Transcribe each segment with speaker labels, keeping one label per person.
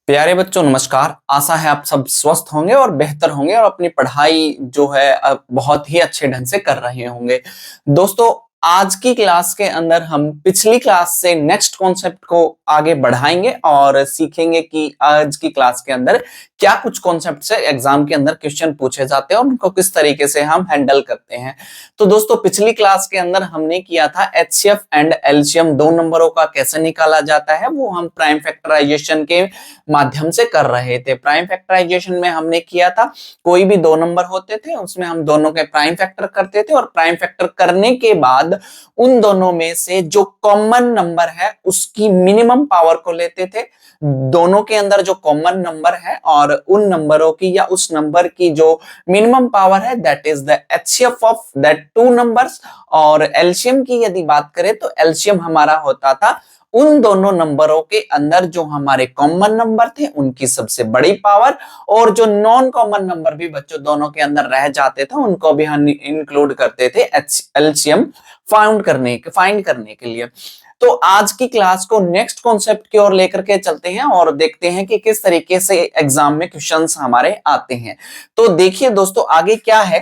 Speaker 1: प्यारे बच्चों नमस्कार। आशा है आप सब स्वस्थ होंगे और बेहतर होंगे और अपनी पढ़ाई जो है बहुत ही अच्छे ढंग से कर रहे होंगे। दोस्तों आज की क्लास के अंदर हम पिछली क्लास से नेक्स्ट कॉन्सेप्ट को आगे बढ़ाएंगे और सीखेंगे कि आज की क्लास के अंदर क्या कुछ कॉन्सेप्ट से एग्जाम के अंदर क्वेश्चन पूछे जाते हैं और उनको किस तरीके से हम हैंडल करते हैं। तो दोस्तों पिछली क्लास के अंदर हमने किया था एचसीएफ एंड एलसीएम दो नंबरों का कैसे निकाला जाता है, वो हम प्राइम फैक्टराइजेशन के माध्यम से कर रहे थे। प्राइम फैक्टराइजेशन में हमने किया था कोई भी दो नंबर होते थे उसमें हम दोनों के प्राइम फैक्टर करते थे और प्राइम फैक्टर करने के बाद उन दोनों में से जो कॉमन नंबर है उसकी मिनिमम पावर को लेते थे। दोनों के अंदर जो कॉमन नंबर है और उन नंबरों की या उस नंबर की जो मिनिमम पावर है that is the HCF of that two numbers. और एलसीएम की यदि बात करें तो एलसीएम हमारा होता था उन दोनों नंबरों के अंदर जो हमारे कॉमन नंबर थे उनकी सबसे बड़ी पावर, और जो नॉन कॉमन नंबर भी बच्चों दोनों के अंदर रह जाते थे उनको भी हम इंक्लूड करते थे एलसीएम फाइंड करने के लिए। तो आज की क्लास को नेक्स्ट कॉन्सेप्ट की ओर लेकर के चलते हैं और देखते हैं कि किस तरीके से एग्जाम में क्वेश्चंस हमारे आते हैं। तो देखिए दोस्तों आगे क्या है,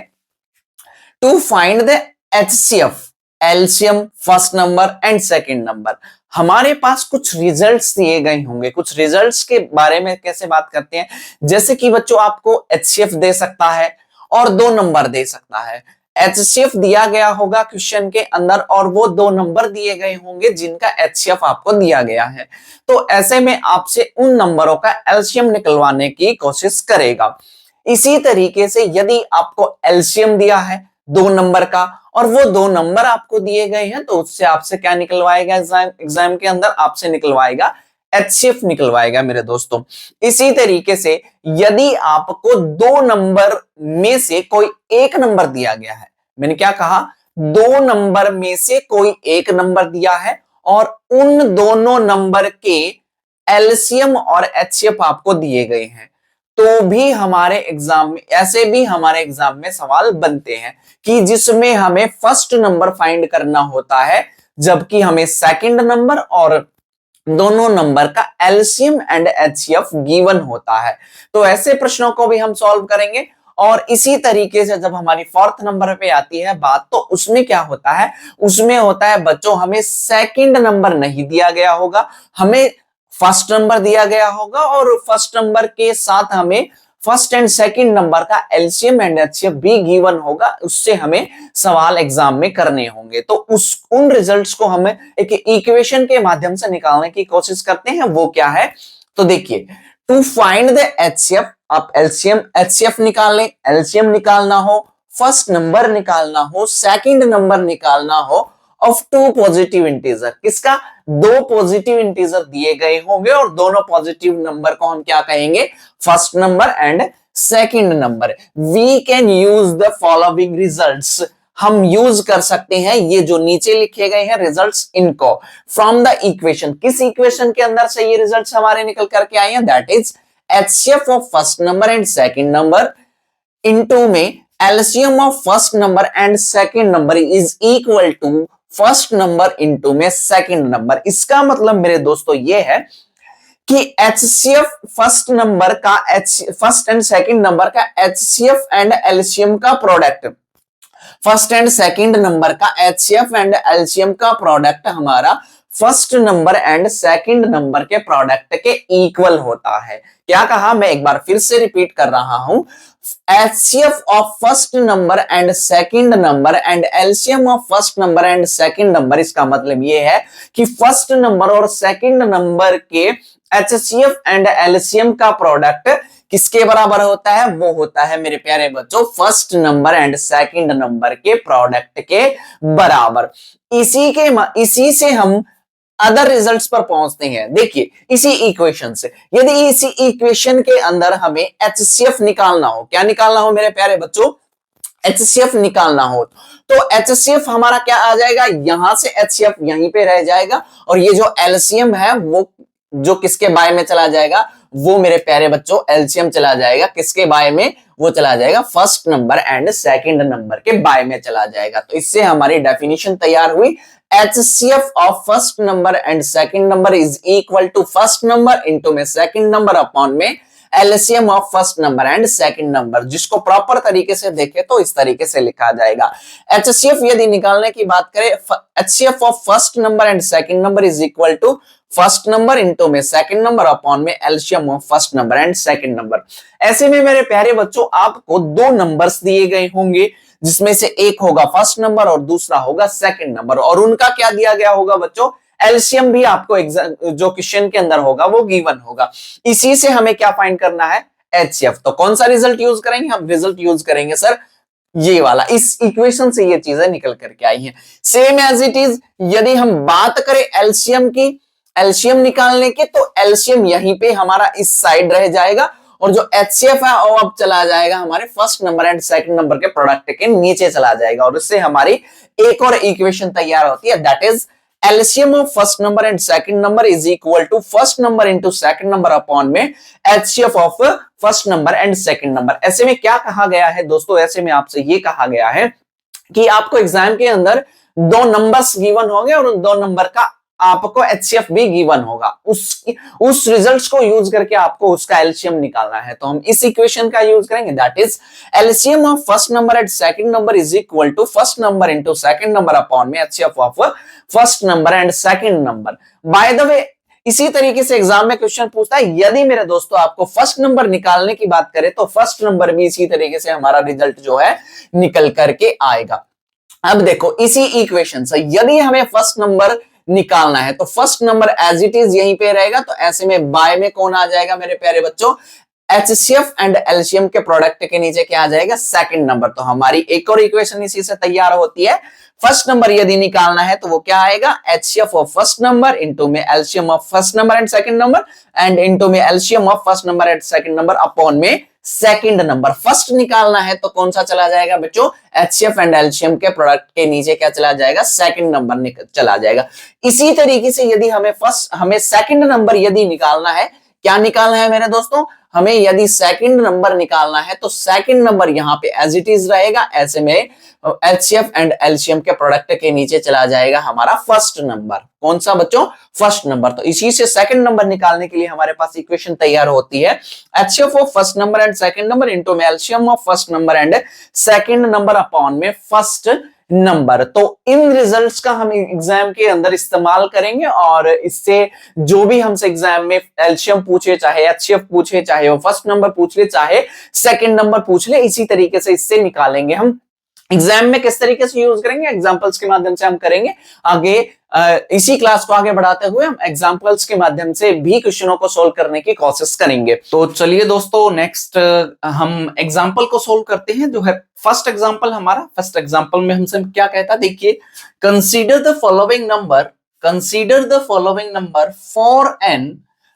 Speaker 1: to find the HCF LCM first number and second number. हमारे पास कुछ रिजल्ट्स दिए गए होंगे। कुछ रिजल्ट्स के बारे में कैसे बात करते हैं, जैसे कि बच्चों आपको एचसीएफ दे सकता है और दो नंबर दे सकता है। एचसीएफ दिया गया होगा क्वेश्चन के अंदर और वो दो नंबर दिए गए होंगे जिनका एचसीएफ आपको दिया गया है। तो ऐसे में आपसे उन नंबरों का एलसीएम निकलवाने की कोशिश करेगा। इसी तरीके से यदि आपको एलसीएम दिया है दो नंबर का और वो दो नंबर आपको दिए गए हैं तो उससे आपसे क्या निकलवाएगा, एग्जाम के अंदर आपसे निकलवाएगा एचसीएफ निकलवाएगा मेरे दोस्तों। इसी तरीके से यदि आपको दो नंबर में से कोई एक नंबर दिया गया है, मैंने क्या कहा, दो नंबर में से कोई एक नंबर दिया है और उन दोनों नंबर के एलसीएम और एचसीएफ आपको दिए गए हैं, तो भी हमारे एग्जाम में ऐसे भी हमारे एग्जाम में सवाल बनते हैं कि जिसमें हमें फर्स्ट नंबर फाइंड करना होता है जबकि हमें सेकंड नंबर और दोनों नंबर का एलसीएम एंड एचसीएफ गिवन होता है। तो ऐसे प्रश्नों को भी हम सॉल्व करेंगे। और इसी तरीके से जब हमारी फोर्थ नंबर पे आती है बात, तो उसमें क्या होता है, उसमें होता है बच्चों हमें सेकंड नंबर नहीं दिया गया होगा, हमें फर्स्ट नंबर दिया गया होगा और फर्स्ट नंबर के साथ हमें फर्स्ट एंड सेकंड नंबर का एलसीएम एंड एचसीएफ भी गिवन होगा, उससे हमें सवाल एग्जाम में करने होंगे। तो उन रिजल्ट्स को हमें एक इक्वेशन के माध्यम से निकालने की कोशिश करते हैं। वो क्या है, तो देखिए टू फाइंड द एचसीएफ, आप एलसीएम एचसीएफ निकाल लें, एलसीएम निकालना हो, फर्स्ट नंबर निकालना हो, सेकंड नंबर निकालना हो ऑफ टू पॉजिटिव इंटीजर। किसका, दो पॉजिटिव इंटीजर दिए गए होंगे और दोनों पॉजिटिव नंबर को हम क्या कहेंगे, first number and second number. We can use the following results, हम यूज कर सकते हैं ये जो नीचे लिखे गए हैं रिजल्ट्स, इनको फ्रॉम द इक्वेशन। किस इक्वेशन के अंदर से ये रिजल्ट्स हमारे निकल करके आए हैं, that is HCF of first number and second number into में LCM of first number and second number is equal to first number into में सेकंड नंबर। इसका मतलब मेरे दोस्तों ये है कि एचसीएफ फर्स्ट नंबर का फर्स्ट एंड सेकंड नंबर का एचसीएफ एंड एलसीएम का product, first and second number का एचसीएफ एंड एलसीएम का प्रोडक्ट हमारा first number and second number के प्रोडक्ट के इक्वल होता है। क्या कहा, मैं एक बार फिर से रिपीट कर रहा हूं, HCF of first number and second number and LCM of first number and second number. इसका मतलब यह है कि फर्स्ट नंबर और सेकंड नंबर के एचसीएफ एंड एलसीएम का प्रोडक्ट किसके बराबर होता है, वो होता है मेरे प्यारे बच्चों first number and second number के प्रोडक्ट के बराबर। इसी से हम अदर रिजल्ट्स पर पहुंचते हैं। देखिए इसी इक्वेशन से, यदि इसी इक्वेशन के अंदर हमें एचसीएफ निकालना हो, क्या निकालना हो मेरे प्यारे बच्चों, एचसीएफ निकालना हो, तो एचसीएफ हमारा क्या आ जाएगा, यहां से एचसीएफ यहीं पे रह जाएगा और ये जो एलसीएम है वो जो किसके बाय में चला जाएगा, वो मेरे प्यारे बच्चों एलसीएम चला जाएगा किसके बाय में, वो चला जाएगा first number and second number के बाय में चला जाएगा। तो इससे हमारी डेफिनेशन तैयार हुई, HCF of first number and second number is equal to first number into में सेकंड नंबर अपॉन में LCM of first number and second number. जिसको प्रॉपर तरीके से देखे तो इस तरीके से लिखा जाएगा। HCF यदि निकालने की बात करें, HCF of first number and second number is equal to first number into में सेकंड नंबर अपॉन में LCM of first number and second number. ऐसे में मेरे प्यारे बच्चों आपको दो नंबर्स दिए गए होंगे, जिसमें से एक होगा फर्स्ट नंबर और दूसरा होगा सेकंड नंबर, और उनका क्या दिया गया होगा बच्चों, एलसीएम भी आपको एग्जाम जो क्वेश्चन के अंदर होगा वो गिवन होगा। इसी से हमें क्या फाइंड करना है, HCF। तो कौन सा रिजल्ट यूज करेंगे, हम रिजल्ट यूज करेंगे सर ये वाला, इस इक्वेशन से ये चीजें निकल करके आई हैं। सेम एज इट इज यदि हम बात करें एलसीएम की, एलसीएम निकालने के, तो एलसीएम यहीं पे हमारा इस साइड रह जाएगा, और जो HCF है वो अब चला जाएगा हमारे first number and second number के प्रोडक्ट के नीचे चला जाएगा, और इससे हमारी एक और इक्वेशन तैयार होती है, that is LCM of first number and second number is equal to first number into second number upon में HCF of first number and second number। ऐसे में क्या कहा गया है दोस्तों, ऐसे में आपसे ये कहा गया है कि आपको एग्जाम के अंदर दो नंबर्स गिवन होंगे और उन दो नंबर का आपको HCF भी गिवन होगा, उस रिजल्ट्स को यूज करके आपको उसका एलसीएम निकालना है। तो हम इस इक्वेशन का यूज करेंगे, that is LCM of first number and second number is equal to first number into second number upon में HCF of first number and second number. By the way इसी तरीके से एग्जाम में question पूछता है, यदि मेरे दोस्तों आपको फर्स्ट नंबर निकालने की बात करें तो फर्स्ट नंबर भी इसी तरीके से हमारा रिजल्ट जो है निकल करके आएगा। अब देखो इसी इक्वेशन से यदि हमें फर्स्ट नंबर निकालना है तो first number as it is यहीं पे रहेगा, तो ऐसे में बाय में कौन आ जाएगा मेरे प्यारे बच्चों, HCF एंड एलसीएम के प्रोडक्ट के नीचे क्या आ जाएगा, सेकंड नंबर। तो हमारी एक और इक्वेशन इसी से तैयार होती है, फर्स्ट नंबर यदि निकालना है तो वो क्या आएगा, HCF of first number into में LCM of first number and second number and into में LCM of first number and second number upon में सेकंड नंबर। फर्स्ट निकालना है तो कौन सा चला जाएगा बच्चों, HCF एंड एलसीएम के प्रोडक्ट के नीचे क्या चला जाएगा, सेकंड नंबर चला जाएगा। इसी तरीके से यदि हमें सेकंड नंबर यदि निकालना है, क्या निकालना है मेरे दोस्तों, हमें यदि सेकंड नंबर निकालना है तो सेकंड नंबर यहाँ पे एज इट इज रहेगा, ऐसे में HCF एंड एलसीएम के प्रोडक्ट के नीचे चला जाएगा हमारा फर्स्ट नंबर। कौन सा बच्चों, फर्स्ट नंबर। तो इसी से सेकंड नंबर निकालने के लिए हमारे पास इक्वेशन तैयार होती है, HCF of first number and second number into में LCM of first number and second number upon में फर्स्ट नंबर। तो इन रिजल्ट्स का हम एग्जाम के अंदर इस्तेमाल करेंगे, और इससे जो भी हमसे एग्जाम में एलसीएम पूछे, चाहे HCF पूछे, चाहे वो फर्स्ट नंबर पूछ ले, चाहे सेकंड नंबर पूछ ले, इसी तरीके से इससे निकालेंगे। हम एग्जाम में किस तरीके से यूज करेंगे, एग्जांपल्स के माध्यम से हम करेंगे। आगे इसी क्लास को आगे बढ़ाते हुए हम एग्जांपल्स के माध्यम से भी क्वेश्चनों को सोल्व करने की कोशिश करेंगे। तो चलिए दोस्तों नेक्स्ट हम एग्जांपल को सोल्व करते हैं, जो है फर्स्ट एग्जांपल हमारा। फर्स्ट एग्जांपल में हमसे क्या कहता है, देखिए, consider the following number for n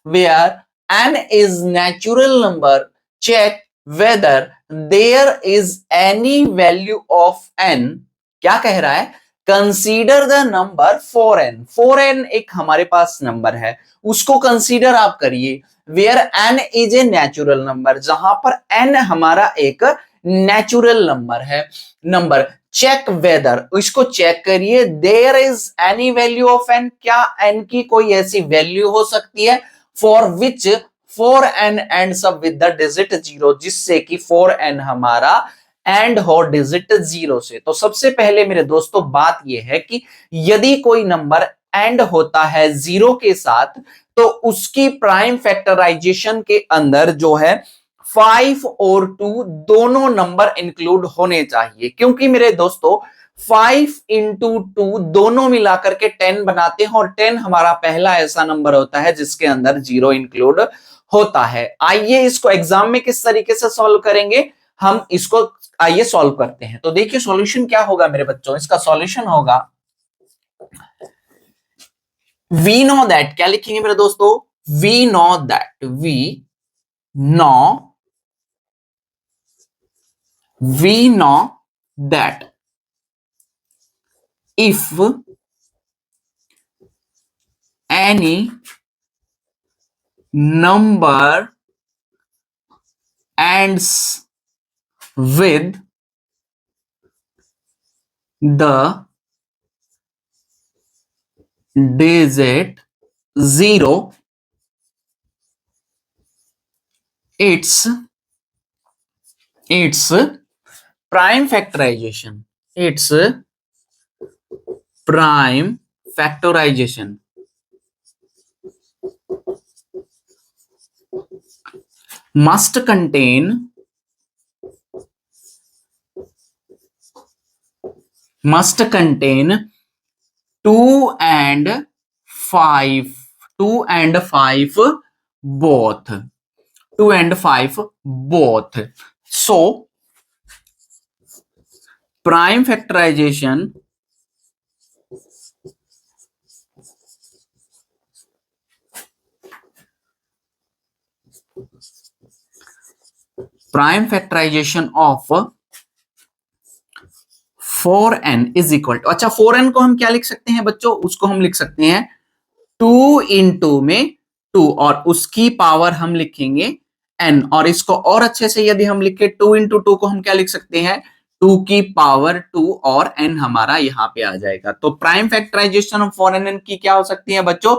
Speaker 1: where n is natural number, check whether there is any value of n। क्या कह रहा है, consider the number for n एक हमारे पास नंबर है, उसको कंसीडर आप करिए, where n is a natural number, जहां पर n हमारा एक नेचुरल नंबर है नंबर। चेक वेदर, इसको चेक करिए, there is any value of n, क्या n की कोई ऐसी वैल्यू हो सकती है, for which for n ends up with the digit 0, जिससे कि फॉर n हमारा एंड हो डिजिट 0 से। तो सबसे पहले मेरे दोस्तों बात यह है कि यदि कोई नंबर एंड होता है 0 के साथ, तो उसकी प्राइम फैक्टराइजेशन के अंदर जो है 5 और 2 दोनों नंबर इंक्लूड होने चाहिए, क्योंकि मेरे दोस्तों 5 इंटू 2 दोनों मिलाकर के 10 बनाते हैं, और 10 हमारा पहला ऐसा नंबर होता है जिसके अंदर 0 इंक्लूड होता है। आइए इसको एग्जाम में किस तरीके से सॉल्व करेंगे, हम इसको आइए सॉल्व करते हैं। तो देखिए सॉल्यूशन क्या होगा मेरे बच्चों, इसका सॉल्यूशन होगा, वी नो दैट, क्या लिखेंगे मेरे दोस्तों, we know that if any number ends with the digit 0, it's prime factorization. It's prime factorization. Must contain 2 and 5 both. 2 and 5 both. So prime factorization of 4n is equal to, अच्छा 4n को हम क्या लिख सकते हैं बच्चों, उसको हम लिख सकते हैं 2 इंटू में 2 और उसकी पावर हम लिखेंगे n, और इसको और अच्छे से यदि हम लिखे 2 इंटू 2 को हम क्या लिख सकते हैं 2 की पावर 2 और n हमारा यहां पे आ जाएगा। तो प्राइम फैक्टराइजेशन ऑफ 4n की क्या हो सकती है बच्चों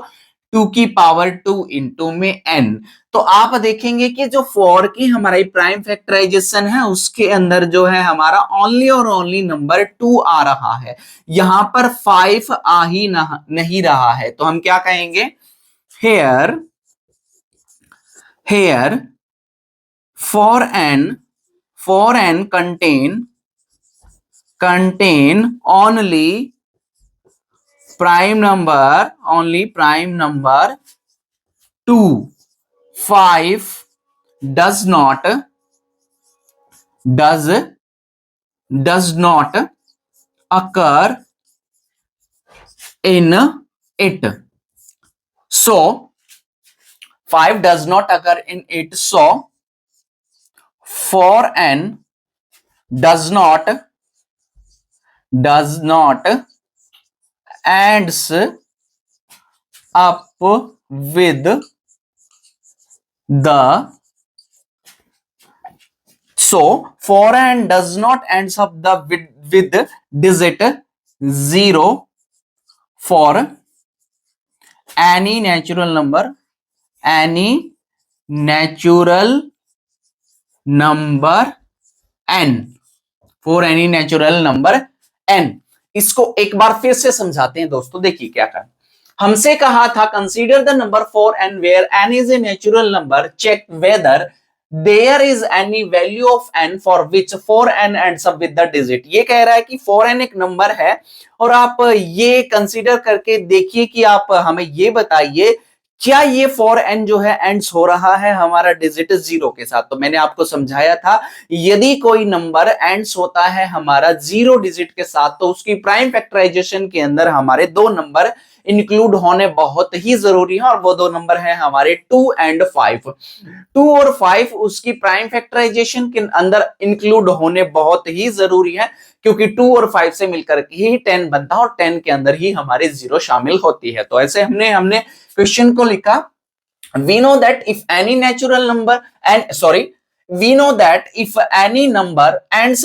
Speaker 1: 2 की पावर 2 इंटू में n। तो आप देखेंगे कि जो 4 की हमारी प्राइम फैक्टराइजेशन है उसके अंदर जो है हमारा ओनली और ओनली नंबर 2 आ रहा है, यहां पर 5 आ ही नहीं रहा है। तो हम क्या कहेंगे here 4n contain only prime number 2, 5 does not occur in it. So 5 does not occur in it, so 4n does not ends up with the, so 4n does not ends up with digit 0 for any natural number n, for any natural number n। इसको एक बार फिर से समझाते हैं दोस्तों, देखिए क्या कर हमसे कहा था consider the number 4n where n is a natural number, check whether there is any value of n for which 4n ends up with the digit. ये कह रहा है कि 4n एक नंबर है और आप ये कंसीडर करके देखिए कि आप हमें ये बताइए क्या ये 4n जो है एंड्स हो रहा है हमारा डिजिट 0 के साथ। तो मैंने आपको समझाया था यदि कोई नंबर एंड्स होता है हमारा 0 डिजिट के साथ तो उसकी प्राइम फैक्टराइजेशन के अंदर हमारे 2 नंबर इंक्लूड होने बहुत ही जरूरी है, और वो 2 नंबर हैं हमारे 2 एंड 5। 2 और 5 उसकी प्राइम फैक्टराइजेशन के अंदर इंक्लूड होने बहुत ही जरूरी है, क्योंकि 2 और 5 से मिलकर के ही 10 बनता है और 10 के अंदर ही हमारे 0 शामिल होती है। तो ऐसे हमने क्वेश्चन को लिखा, we know that if any natural number ends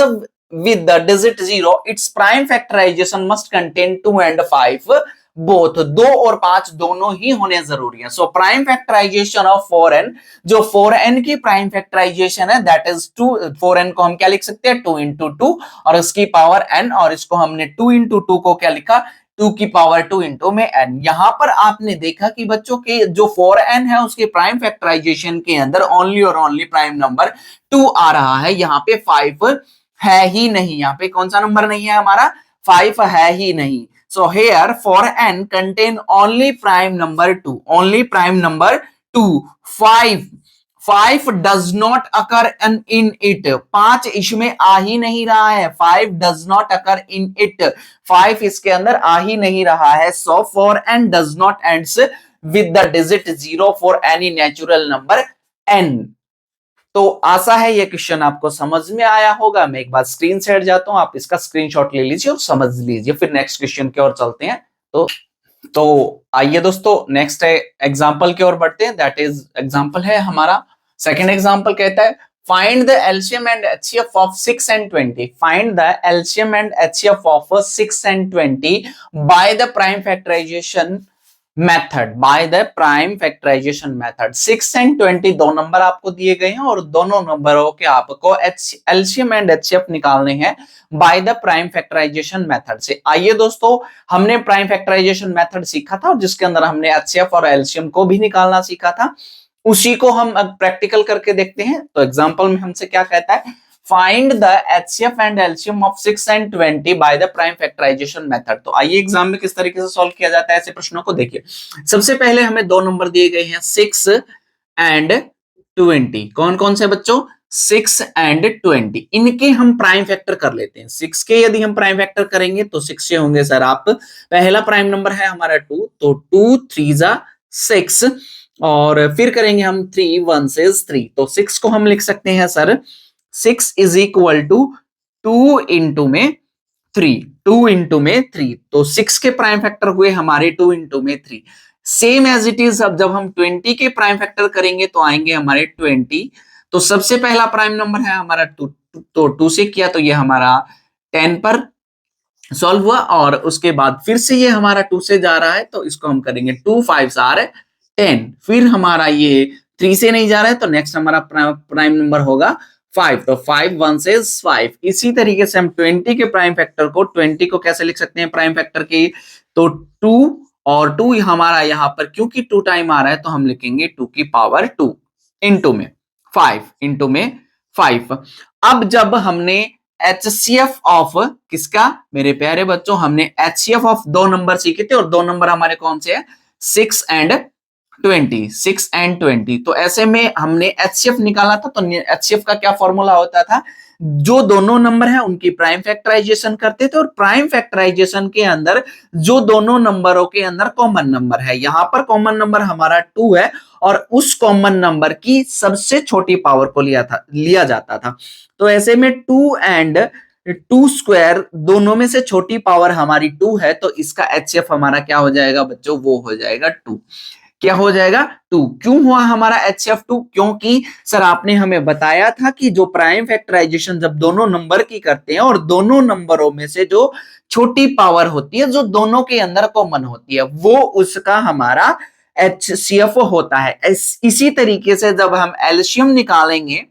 Speaker 1: up with the digit 0, its prime factorization must contain 2 and 5 both, 2 और 5 दोनों ही होने जरूरी है। So prime factorization of 4n, जो 4n की प्राइम फैक्टराइजेशन है दैट इज 2, 4n को हम क्या लिख सकते हैं 2 इंटू 2 और उसकी पावर n, और इसको हमने 2 इंटू 2 को क्या लिखा 2 की पावर 2 इंटू में n। यहां पर आपने देखा कि बच्चों के जो 4n है उसके प्राइम फैक्टराइजेशन के अंदर ओनली और ओनली प्राइम नंबर 2 आ रहा है, यहाँ पे 5 है ही नहीं, यहाँ पे कौन सा नंबर नहीं है हमारा 5 है ही नहीं। So here 4n contain only prime number 2, only prime number 2, 5 does not occur in it, 5 इसमें आ ही नहीं रहा है, 5 does not occur in it, 5 इसके अंदर आ ही नहीं रहा है। So 4n does not ends with the digit 0 for any natural number n। तो आशा है ये क्वेश्चन आपको समझ में आया होगा। मैं एक बार स्क्रीन से हट जाता हूं, आप इसका स्क्रीनशॉट ले लीजिए और समझ लीजिए, फिर नेक्स्ट क्वेश्चन की ओर चलते हैं। तो तो आइए दोस्तों नेक्स्ट एग्जांपल की ओर बढ़ते हैं। दैट इज एग्जांपल है हमारा सेकंड एग्जांपल कहता है find the LCM and HCF of 6 and 20। Find the LCM and HCF of 6 and 20 by the prime factorization method. By the prime factorization method 6 and 20 दो number आपको दिए गए हैं और दोनों नंबरों के आपको एलसीएम एंड एचसीएफ निकालने हैं by the prime factorization method से। आइए दोस्तों, हमने प्राइम फैक्टराइजेशन मेथड सीखा था और जिसके अंदर हमने एचसीएफ और एलसीएम को भी निकालना सीखा था, उसी को हम अब प्रैक्टिकल करके देखते हैं। तो एग्जांपल में हमसे क्या कहता है, find the HCF and LCM of 6 and 20 by the prime factorization method. तो आइए एग्जाम में किस तरीके से सॉल्व किया जाता है ऐसे प्रश्नों को देखिए। सबसे पहले हमें दो नंबर दिए गए हैं 6 एंड 20। कौन कौन से बच्चों, 6 एंड 20। इनके हम प्राइम फैक्टर कर लेते हैं। 6 के यदि हम प्राइम फैक्टर करेंगे तो 6 से होंगे सर आप, पहला प्राइम नंबर है हमारा 2, तो 2 3 जा 6, और फिर करेंगे हम 3 1 से 3, तो 6 को हम लिख सकते हैं sir 6 is equal to 2 into में 3, 2 इंटू में 3, तो 6 के प्राइम फैक्टर हुए हमारे 2 इंटू में 3। सेम एज इट इज, अब जब हम 20 के प्राइम फैक्टर करेंगे तो आएंगे हमारे 20। तो सबसे पहला प्राइम नंबर है हमारा 2, तो 2 से किया तो ये हमारा 10 पर सॉल्व हुआ, और उसके बाद फिर से ये हमारा 2 से जा रहा है तो इसको हम करेंगे 2 5 आर 10, फिर हमारा ये 3 से नहीं जा रहा है तो नेक्स्ट हमारा प्राइम नंबर होगा 5, तो 5 1 से 5। इसी तरीके से हम 20 के प्राइम फैक्टर को, 20 को कैसे लिख सकते हैं प्राइम फैक्टर की, तो 2 और 2 हमारा यहाँ पर क्योंकि 2 टाइम आ रहा है तो हम लिखेंगे 2 की पावर 2 इंटू में 5, इंटू में 5। अब जब हमने एचसीएफ ऑफ किसका, मेरे प्यारे बच्चों, हमने एचसीएफ ऑफ दो नंबर सीखे थे और दो नंबर हमारे कौन से हैं, 6 एंड 20, 6 एंड 20। तो ऐसे में हमने एचसीएफ निकाला था, तो एचसीएफ का क्या फॉर्मूला होता था, जो दोनों नंबर है उनकी प्राइम फैक्टराइजेशन करते थे, और प्राइम फैक्टराइजेशन के अंदर जो दोनों नंबरों के अंदर कॉमन नंबर है, यहां पर कॉमन नंबर हमारा 2 है और उस कॉमन नंबर की सबसे छोटी पावर को लिया जाता था। तो ऐसे में 2 एंड 2 स्क्वायर दोनों में से छोटी पावर हमारी 2 है, तो इसका एचसीएफ हमारा क्या हो जाएगा बच्चों, वो हो जाएगा 2। क्या हो जाएगा 2। क्यों हुआ हमारा एचसीएफ 2, क्योंकि सर आपने हमें बताया था कि जो प्राइम फैक्टराइजेशन जब दोनों नंबर की करते हैं और दोनों नंबरों में से जो छोटी पावर होती है, जो दोनों के अंदर कॉमन होती है, वो उसका हमारा एचसीएफ होता है। इसी तरीके से जब हम एलसीएम निकालेंगे,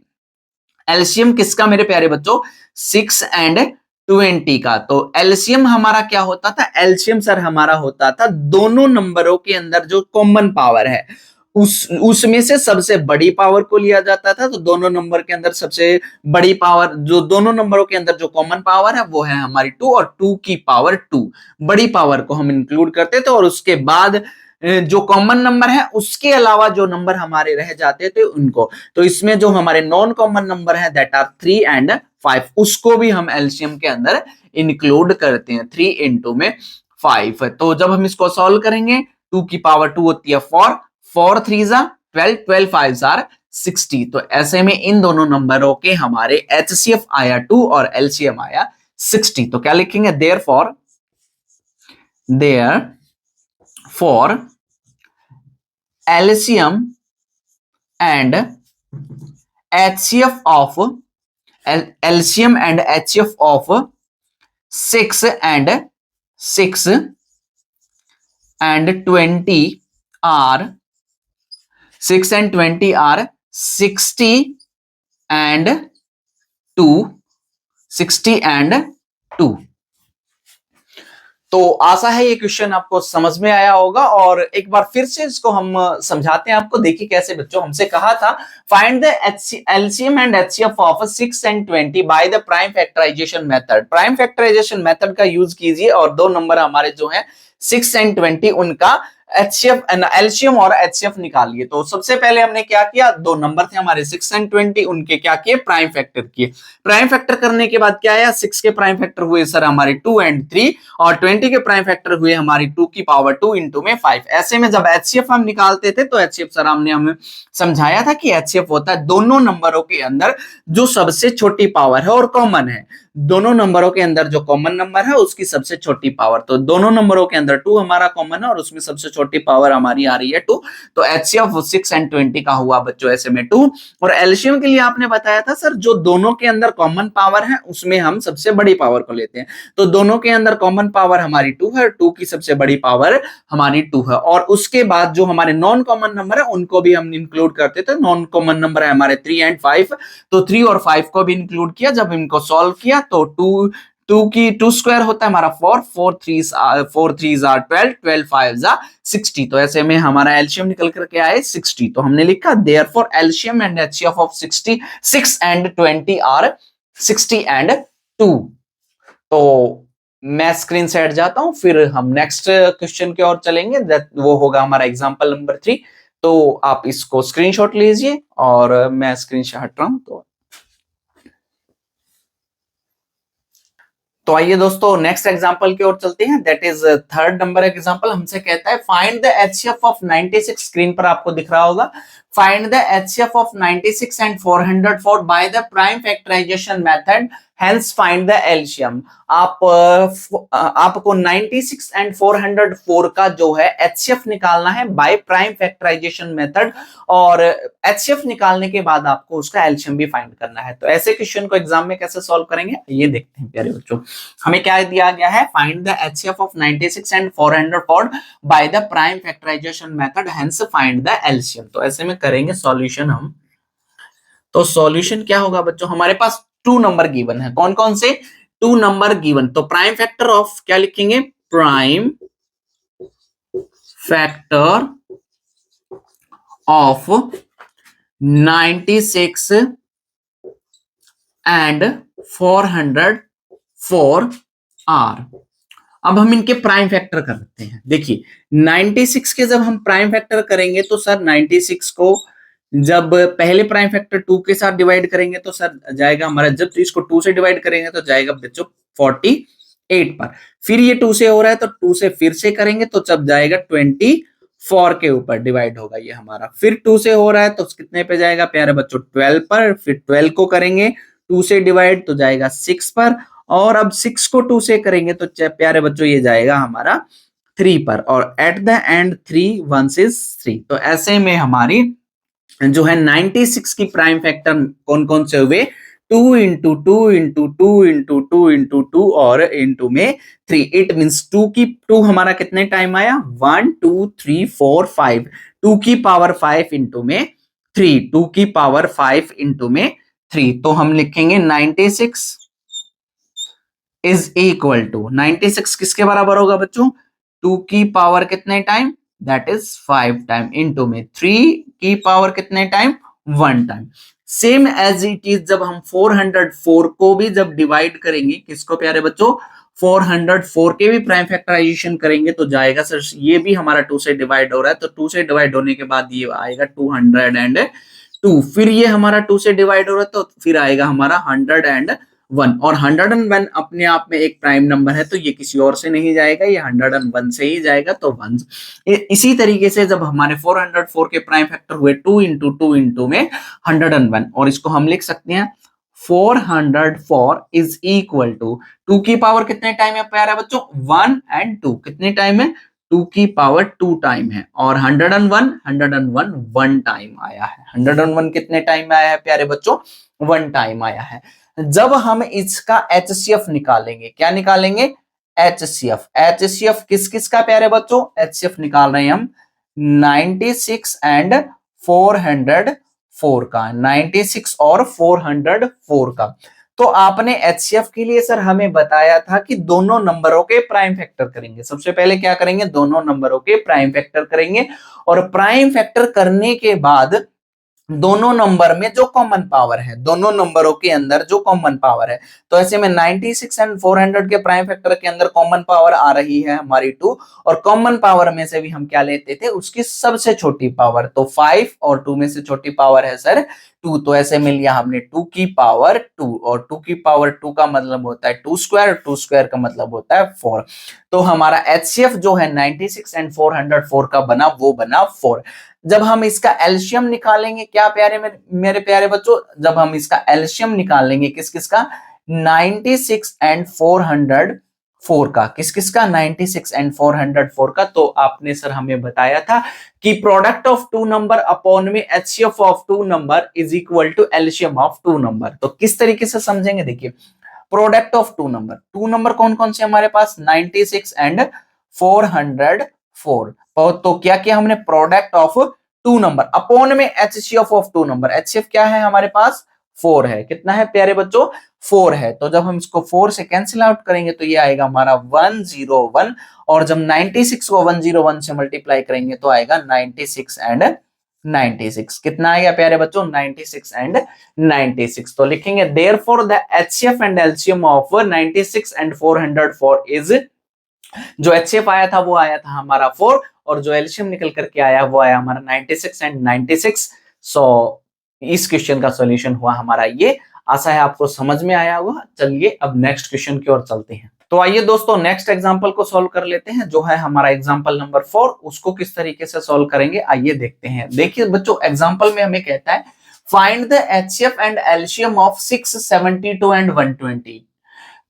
Speaker 1: एलसीएम किसका मेरे प्यारे बच्चों, 6 एंड 20 का, तो एलसीएम हमारा क्या होता था, एलसीएम सर हमारा होता था दोनों नंबरों के अंदर जो कॉमन पावर है उसमें से सबसे बड़ी पावर को लिया जाता था। तो दोनों नंबर के अंदर सबसे बड़ी पावर, जो दोनों नंबरों के अंदर जो कॉमन पावर है वो है हमारी 2, और 2 की पावर 2 बड़ी पावर को हम इंक्लूड करते थे, और उसके बाद जो कॉमन नंबर है उसके अलावा जो नंबर हमारे रह जाते थे उनको, तो इसमें जो हमारे नॉन कॉमन नंबर है दैट आर 3 एंड 5, उसको भी हम एलसीएम के अंदर इंक्लूड करते हैं 3 इंटू में 5। तो जब हम इसको सॉल्व करेंगे 2 की पावर 2 होती है 4, 4 3 जा 12, 12 5 आर 60। तो ऐसे में इन दोनों नंबरों के हमारे एचसीएफ आया 2 और एलसीएम आया 60। तो क्या लिखेंगे, therefore LCM and HCF of 6 and 20 are 6 and 20 are 60 and 2, 60 and 2। तो आशा है ये क्वेश्चन आपको समझ में आया होगा, और एक बार फिर से इसको हम समझाते हैं आपको। देखिए कैसे बच्चों, हमसे कहा था find the LCM and HCF of 6 and 20 by the prime factorization method. Prime factorization method का यूज कीजिए और दो नंबर हमारे जो हैं 6 एंड 20 उनका एचसीएफ एलसीएम और एचसीएफ निकालिए। तो सबसे पहले हमने क्या किया, दो नंबर थे हमारे 6 एंड 20, उनके क्या किए, प्राइम फैक्टर किए। प्राइम फैक्टर करने के बाद क्या आया, 6 के प्राइम फैक्टर हुए सर हमारे 2 एंड 3, और 20 के प्राइम फैक्टर हुए हमारी 2 की पावर 2 इंटू में 5। ऐसे में जब एचसीएफ हम निकालते थे तो एचसीएफ सर हमने हमें समझाया था कि एचसीएफ होता है दोनों नंबरों के अंदर जो सबसे छोटी पावर है और कॉमन है, दोनों नंबरों के अंदर जो कॉमन नंबर है उसकी सबसे छोटी पावर। तो दोनों नंबरों के अंदर 2 हमारा कॉमन है और उसमें सबसे छोटी पावर हमारी आ रही है 2। तो एचसीएफ 6 एंड 20 का हुआ बच्चों ऐसे में 2। और एलसीएम के लिए आपने बताया था सर जो दोनों के अंदर कॉमन पावर है उसमें हम सबसे बड़ी पावर को लेते हैं। तो दोनों के अंदर कॉमन पावर हमारी 2 है, 2 की सबसे बड़ी पावर हमारी 2 है। और उसके बाद जो हमारे नॉन कॉमन नंबर है उनको भी हम इंक्लूड करते थे। नॉन कॉमन नंबर है हमारे 3 एंड 5, तो 3 और 5 को भी इंक्लूड किया। जब इनको सॉल्व किया तो 2 स्क्वायर होता है हमारा 4, 4 3 आर 12, 12 5 आर 60। तो ऐसे में हमारा एलसीएम निकल करके आए 60। तो हमने लिखा therefore LCM and HCF of 6 and 20 are 60 and 2। तो मैं स्क्रीन से हट जाता हूं, फिर हम नेक्स्ट क्वेश्चन की ओर चलेंगे, वो होगा हमारा एग्जांपल नंबर 3। तो आप इसको स्क्रीनशॉट लीजिए और मैं स्क्रीन से हट रहा हूं। तो आइए दोस्तों नेक्स्ट एग्जांपल की ओर चलते हैं। That is third number example. हमसे कहता है find the HCF of 96, screen पर आपको दिख रहा होगा। Find the HCF of 96 and 404 by the prime factorization method, hence find the LCM. आपको 96 एंड 404 का जो है एचसीएफ निकालना है बाय प्राइम फैक्टराइजेशन मेथड, और एचसीएफ निकालने के बाद आपको उसका एलसीएम भी फाइंड करना है। तो ऐसे क्वेश्चन को एग्जाम में कैसे सॉल्व करेंगे ये देखते हैं प्यारे बच्चों। हमें क्या दिया गया है, find the HCF of 96 and 404 by the prime factorization method, hence find the LCM. तो ऐसे में करेंगे सॉल्यूशन हम। तो सॉल्यूशन क्या होगा बच्चों, हमारे पास 2 नंबर गिवन है। कौन कौन से 2 नंबर गिवन? तो प्राइम फैक्टर ऑफ क्या लिखेंगे, prime factor of 96 and 404 are. अब हम इनके प्राइम फैक्टर करते हैं। देखिए 96 के जब हम प्राइम फैक्टर करेंगे तो सर 96 को जब पहले प्राइम फैक्टर 2 के साथ डिवाइड करेंगे तो सर जाएगा हमारा, जब इसको 2 से डिवाइड करेंगे तो जाएगा बच्चों 48 पर। फिर ये 2 से हो रहा है तो 2 से फिर से करेंगे तो जब जाएगा 24 के ऊपर डिवाइड होगा ये हमारा। फिर 2 से हो रहा है तो कितने पे जाएगा प्यारे बच्चों, 12 पर। फिर 12 को करेंगे 2 से डिवाइड तो जाएगा 6 पर, और अब 6 को 2 से करेंगे तो प्यारे बच्चों ये जाएगा हमारा 3 पर, और एट द एंड 3 1 इज 3। तो ऐसे में हमारी जो है 96 की प्राइम फैक्टर कौन कौन से हुए, 2 इंटू 2 इंटू 2 इंटू 2 इंटू 2 और इंटू में 3। इट मीन्स 2 हमारा कितने टाइम आया, 1 2 3 4 5, 2 की पावर 5 इंटू में 3, 2 की पावर 5 इंटू में 3। तो हम लिखेंगे 96 इज इक्वल टू, 96 किसके बराबर होगा बच्चों, 2 की पावर कितने time, that is 5 time, into में 3 की पावर कितने time, 1 time. Same as it is जब हम 404 को भी जब डिवाइड करेंगे, किसको प्यारे बच्चों, 404 के भी प्राइम फैक्टराइजेशन करेंगे तो जाएगा सर, ये भी हमारा 2 से डिवाइड हो रहा है तो 2 से डिवाइड होने के बाद ये आएगा 202। फिर ये हमारा 2 से डिवाइड हो रहा है तो फिर आएगा हमारा 101, और 101 अपने आप में एक प्राइम नंबर है तो ये किसी और से नहीं जाएगा, ये 101 से ही जाएगा। तो 1 इसी तरीके से जब हमारे 404 के प्राइम फैक्टर हुए 2 इंटू 2 इंटू में 101, और इसको हम लिख सकते हैं 404 इज इक्वल टू 2 की पावर कितने टाइम है प्यारे बच्चों, 1 एंड 2 कितने टाइम है, 2 की पावर 2 टाइम है, और 101 1 टाइम आया है। 101 कितने टाइम में आया है प्यारे बच्चों, 1 टाइम आया है। जब हम इसका एचसीएफ निकालेंगे, क्या निकालेंगे, एचसीएफ। एचसीएफ किस किस का प्यारे बच्चों, एचसीएफ निकाल रहे हैं हम 96 एंड 404 का, 96 और 404 का। तो आपने एचसीएफ के लिए सर हमें बताया था कि दोनों नंबरों के प्राइम फैक्टर करेंगे। सबसे पहले क्या करेंगे, दोनों नंबरों के प्राइम फैक्टर करेंगे, और प्राइम फैक्टर करने के बाद दोनों नंबर में जो कॉमन पावर है, दोनों नंबरों के अंदर जो कॉमन पावर है, तो ऐसे में 96 एंड 400 के प्राइम फैक्टर के अंदर कॉमन पावर आ रही है हमारी 2, और कॉमन पावर में से भी हम क्या लेते थे, उसकी सबसे छोटी पावर, तो 5 और 2 में से छोटी पावर है सर 2, तो ऐसे में लिया हमने 2 की पावर 2, और 2 की पावर 2 का मतलब होता है 2 स्क्वायर, 2 स्क्वायर का मतलब होता है 4। तो हमारा एचसीएफ जो है 96 एंड 404 का बना, वो बना 4। जब हम इसका एलसीएम निकालेंगे, क्या प्यारे मेरे प्यारे बच्चों, जब हम इसका एलसीएम निकालेंगे किस किस का, 96 एंड 404 का, किस किस का, 96 एंड 404 का, तो आपने सर हमें बताया था कि product of two number upon में HCF of two number is equal to LCM of two number. तो किस तरीके से समझेंगे, देखिए प्रोडक्ट ऑफ टू नंबर कौन कौन से हमारे पास, 96 एंड 404, तो क्या किया हमने, product of two number upon में HCF of two number, HCF क्या है हमारे पास 4 है, कितना है प्यारे बच्चों 4 है, तो जब हम इसको 4 से कैंसिल आउट करेंगे तो ये आएगा हमारा 101, और जब 96 को 101 से मल्टीप्लाई करेंगे तो आएगा 96 एंड 96, कितना आएगा प्यारे बच्चों 96 एंड 96, तो लिखेंगे therefore the HCF and LCM of 96 and 404 is, जो एचसीएफ आया था वो आया था हमारा 4, और जो एलसीएम निकल करके आया वो आया हमारा 96 एंड 96। सो इस क्वेश्चन का सॉल्यूशन हुआ हमारा ये। आशा है आपको समझ में आया होगा। चलिए अब नेक्स्ट क्वेश्चन की ओर चलते हैं। तो आइए दोस्तों नेक्स्ट एग्जांपल को सॉल्व कर लेते हैं, जो है हमारा एग्जांपल नंबर 4। उसको किस तरीके से सॉल्व करेंगे आइए देखते हैं। देखिए बच्चों एग्जांपल में हमें कहता है find the HCF and LCM of 6, 72 and 120।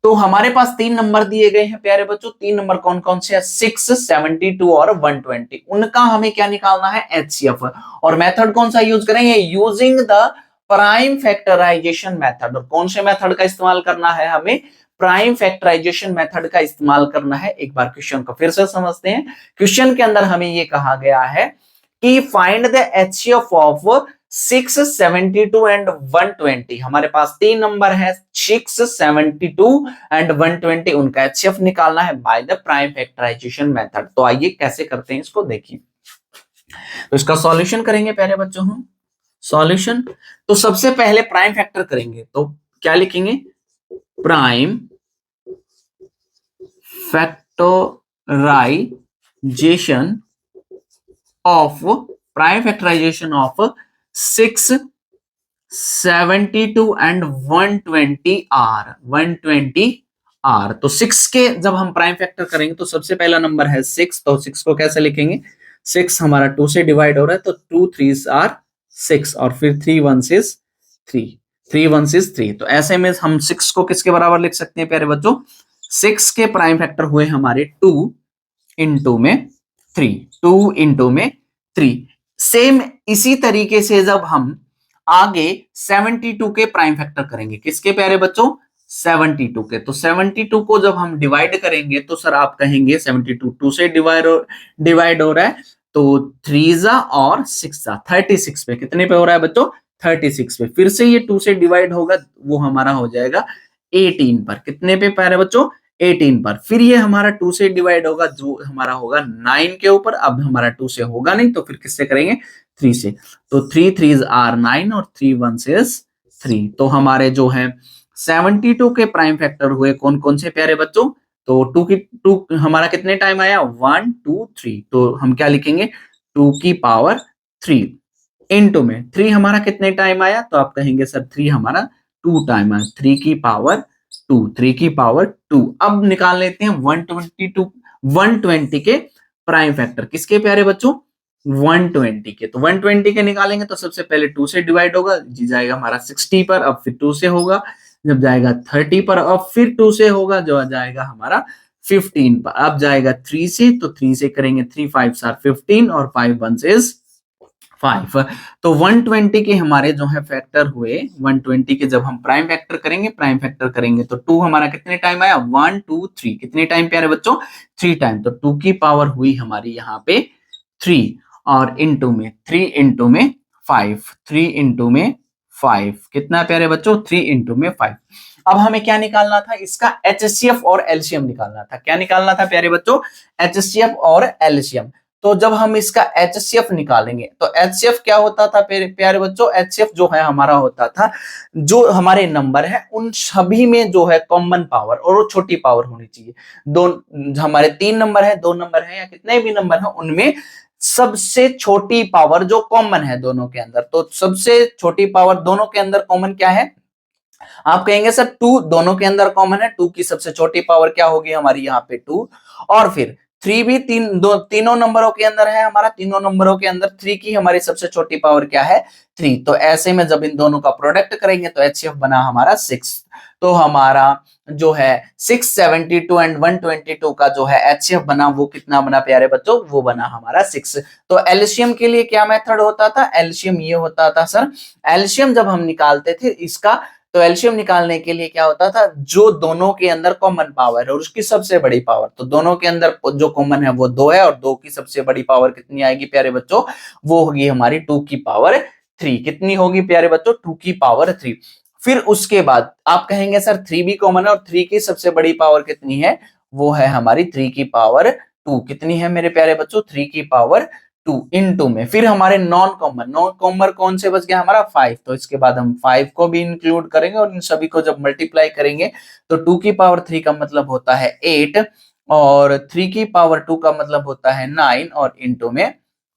Speaker 1: तो हमारे पास 3 नंबर दिए गए हैं प्यारे बच्चों। 3 नंबर कौन कौन से हैं, 6, 72 और 120। उनका हमें क्या निकालना है, एचसीएफ। और मेथड कौन सा यूज करेंगे, using the prime factorization method. और कौन से मेथड का इस्तेमाल करना है हमें, प्राइम फैक्टराइजेशन मेथड का इस्तेमाल करना है। एक बार क्वेश्चन को फिर से समझते हैं। क्वेश्चन के अंदर हमें ये कहा गया है कि find the HCF of 6, 72 and 120। हमारे पास 3 नंबर है 6, 72 एंड 120, उनका एचसीएफ निकालना है by the prime factorization method. तो आइए कैसे करते हैं इसको देखिए। तो इसका सॉल्यूशन करेंगे पहले बच्चों हम सॉल्यूशन। तो सबसे पहले प्राइम फैक्टर करेंगे, तो क्या लिखेंगे, prime factorization of, prime factorization of 6, 72 and 120 are, 120 are. तो 6 के जब हम प्राइम फैक्टर करेंगे तो सबसे पहला नंबर है 6, तो 6 को कैसे लिखेंगे, 6 हमारा 2 से डिवाइड हो रहा है, तो 2 3s आर 6, और फिर 3 1s इज 3, 3 1s इज 3। तो ऐसे में हम 6 को किसके बराबर लिख सकते हैं प्यारे बच्चों, 6 के प्राइम फैक्टर हुए हमारे 2 इंटू में 3, 2 इंटू में 3। सेम इसी तरीके से जब हम आगे 72 के प्राइम फैक्टर करेंगे, किसके प्यारे बच्चों, 72 के। तो 72 को जब हम डिवाइड करेंगे तो सर आप कहेंगे 72 2 से डिवाइड हो रहा है, तो 3 और 6 36 पे, कितने पे हो रहा है बच्चों, 36 पे। फिर से ये 2 से डिवाइड होगा, वो हमारा हो जाएगा 18 पर, कितने पे प्यारे बच्चों, 18 पर। फिर ये हमारा 2 से डिवाइड होगा, जो हमारा होगा 9 के ऊपर। अब हमारा 2 से होगा नहीं, तो फिर किससे करेंगे, 3 से। तो 3 3s आर 9 और 3 1s इज 3। तो हमारे जो है 72 के प्राइम फैक्टर हुए कौन कौन से प्यारे बच्चों, तो 2 हमारा कितने टाइम आया, 1 2 3। तो हम क्या लिखेंगे, 2 की पावर 3 इंटू में 3 हमारा कितने टाइम आया, तो आप कहेंगे सर 3 हमारा 2 टाइम आया, 3 की पावर 2, 3 की पावर 2। अब निकाल लेते हैं 120 के प्राइम फैक्टर, किसके प्यारे बच्चों, 120 के। तो 120 के निकालेंगे तो सबसे पहले 2 से डिवाइड होगा, जी जाएगा हमारा 60 पर, अब फिर 2 से होगा, जब जाएगा 30 पर, अब फिर 2 से होगा, जो जाएगा हमारा 15 पर, अब जाएगा 3 से, तो 3 से करेंगे 3 5 आर 15 और 5 1 इज 5। तो 120 के हमारे जो है फैक्टर हुए, 120 के जब हम प्राइम फैक्टर करेंगे तो 2 हमारा कितने टाइम आया, 1 2 3, कितने टाइम प्यारे बच्चों, 3 टाइम। तो 2 की पावर हुई हमारी यहाँ पे 3, और इंटू में 3 इंटू में 5, 3 इंटू में 5, कितना प्यारे बच्चों, 3 इंटू में 5। अब हमें क्या निकालना था, इसका एचसीएफ और एलसीएम निकालना था। क्या निकालना था प्यारे बच्चों, एचसीएफ और एलसीएम। तो जब हम इसका HCF निकालेंगे तो HCF क्या होता था प्यारे बच्चों, HCF जो है हमारा होता था जो हमारे नंबर है उन सभी में जो है कॉमन पावर, और वो छोटी पावर होनी चाहिए। दो हमारे 3 नंबर है, 2 नंबर है या कितने भी नंबर है, उनमें सबसे छोटी पावर जो कॉमन है दोनों के अंदर, तो सबसे छोटी पावर दोनों के अंदर कॉमन क्या है? आप कहेंगे सर 2 दोनों के अंदर कॉमन है, 2 की सबसे छोटी पावर क्या होगी हमारी यहाँ पे 2, और फिर 3 भी तीनों नंबरों के अंदर है हमारा, तीनों नंबरों के अंदर 3 की हमारी सबसे छोटी पावर क्या है? 3। तो ऐसे में जब इन दोनों का प्रोडक्ट करेंगे तो HCF बना हमारा 6। तो हमारा जो है 672 एंड 122 का जो है HCF बना, वो कितना बना प्यारे बच्चों? वो बना हमारा 6। तो एलसीएम के लिए क्या मेथड होता था? एलसीएम ये होता था सर, एलसीएम जब हम निकालते थे इसका, तो एलसीएम निकालने के लिए क्या होता था, जो दोनों के अंदर कॉमन पावर है और उसकी सबसे बड़ी पावर, तो दोनों के अंदर जो कॉमन है वो 2 है, और 2 की सबसे बड़ी पावर कितनी आएगी प्यारे बच्चों? वो होगी हमारी 2 की पावर 3। कितनी होगी प्यारे बच्चों? 2 की पावर 3। फिर उसके बाद आप कहेंगे सर 3 भी कॉमन है और 3 की सबसे बड़ी पावर कितनी है? वो है हमारी 3 की पावर 2। कितनी है मेरे प्यारे बच्चों? 3 की पावर 2 इन 2 में। फिर हमारे नॉन कॉमन कौन से बच गया हमारा? 5। तो इसके बाद हम 5 को भी इंक्लूड करेंगे और इन सभी को जब मल्टीप्लाई करेंगे तो 2 की पावर 3 का मतलब होता है 8, और 3 की पावर 2 का मतलब होता है 9, और इंटू में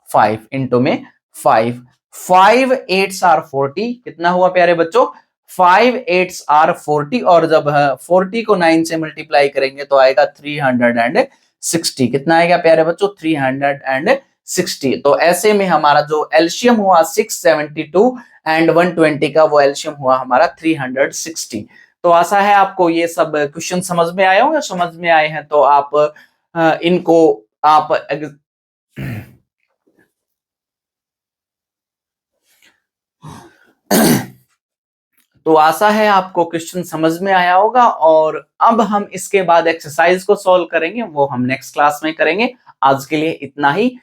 Speaker 1: 5, इंटू में 5। 5 8s आर 40। कितना हुआ प्यारे बच्चों? 5 8s आर 40, और जब 40 को 9 से मल्टीप्लाई करेंगे तो आएगा 360। कितना आएगा प्यारे बच्चों? 360। तो ऐसे में हमारा जो एलसीएम हुआ 672 एंड 120 का, वो एलसीएम हुआ हमारा 360। तो आशा है आपको ये सब क्वेश्चन समझ में आए होंगे। समझ में आए हैं तो आप इनको आप तो आशा है आपको क्वेश्चन समझ में आया होगा, और अब हम इसके बाद एक्सरसाइज को सॉल्व करेंगे, वो हम नेक्स्ट क्लास में करेंगे। आज के लिए इतना ही।